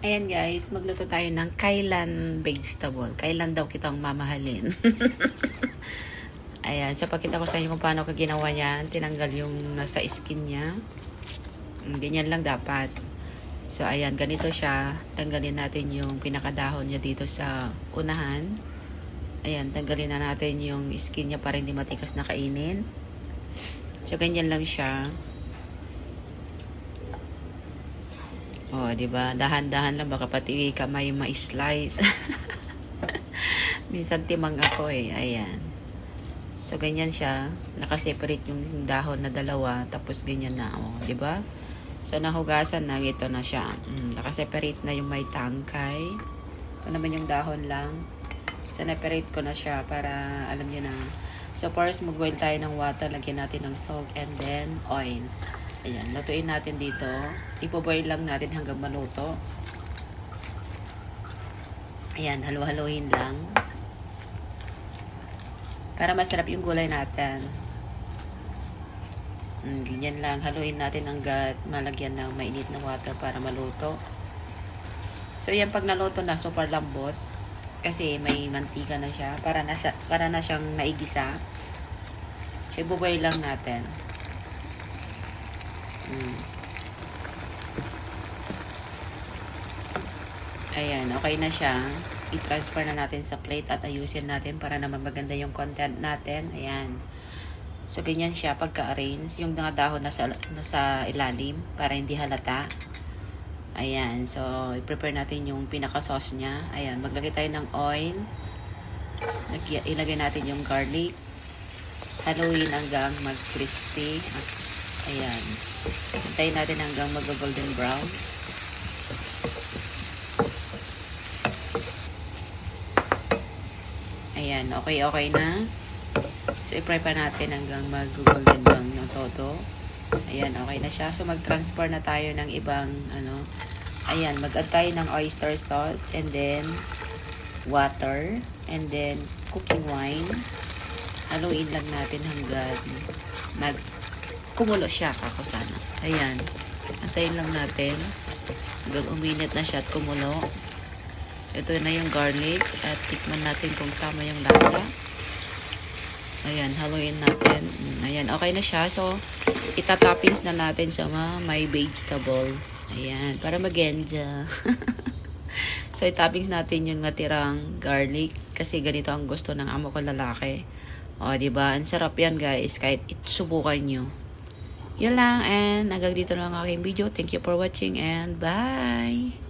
Ayan guys, magluto tayo ng kailan vegetable. Kailan daw kitang mamahalin. Ayan, so pakita ko sa inyo kung paano ko ginawa yan. Tinanggal yung nasa skin niya. Ganyan lang dapat. So ayan, ganito siya. Tanggalin natin yung pinakadahon niya dito sa unahan. Ayan, tanggalin na natin yung skin niya para hindi matikas na kainin. So ganyan lang siya. Oh, 'di ba? Dahan-dahan lang baka pati kamay ma-slice. Minsan timang ako eh. Ayan. So ganyan siya. Naka-separate yung dahon na dalawa tapos ganyan na, oh, 'di ba? So nahugasan na ito na siya. Naka-separate na yung may tangkay. Ito naman yung dahon lang. So separate ko na siya para alam niyo na. So first mag-boil tayo ng water, lagyan natin ng salt and then oil. Ayan, lutuin natin dito. Ipo-boil lang natin hanggang maluto. Ayan, halu-haluin lang. Para masarap yung gulay natin. Ganyan lang. Haluin natin hanggang malagyan ng mainit na water para maluto. So, yan pag naluto na, super lambot. Kasi may mantika na siya. Para na siyang naigisa. So, ipo-boil lang natin. Ayan, okay na siya. I-transfer na natin sa plate at ayusin natin para naman maganda yung content natin. Ayan. So, ganyan siya pagka-arrange. Yung mga dahon nasa ilalim para hindi halata. Ayan. So, i-prepare natin yung pinaka-sauce niya. Ayan, maglagay tayo ng oil. Ilagay natin yung garlic. Haluin hanggang mag-crispy. Ayan. Hintayin natin hanggang mag-golden brown. Ayan, okay na. So, i-fry pa natin hanggang mag-golden brown ng todo. Ayan, okay na siya. So, mag-transfer na tayo ng ibang, ayan, mag-add tayo ng oyster sauce and then water and then cooking wine. Haluin lang natin hanggang kumulo siya kako sana. Ayan. Antayin lang natin hanggang uminit na siya at kumulo. Ito na yung garlic at tikman natin kung tama yung lasa. Ayan, haluin natin. Ayan, okay na siya. So, itatoppings na natin sa may vegetable. Ayan, para maganda. So, itoppings natin yung natirang garlic kasi ganito ang gusto ng amo ko lalaki. O, diba? Ang sarap yan guys kahit subukan nyo. Yun lang, and hanggang dito lang ang aking video. Thank you for watching and bye!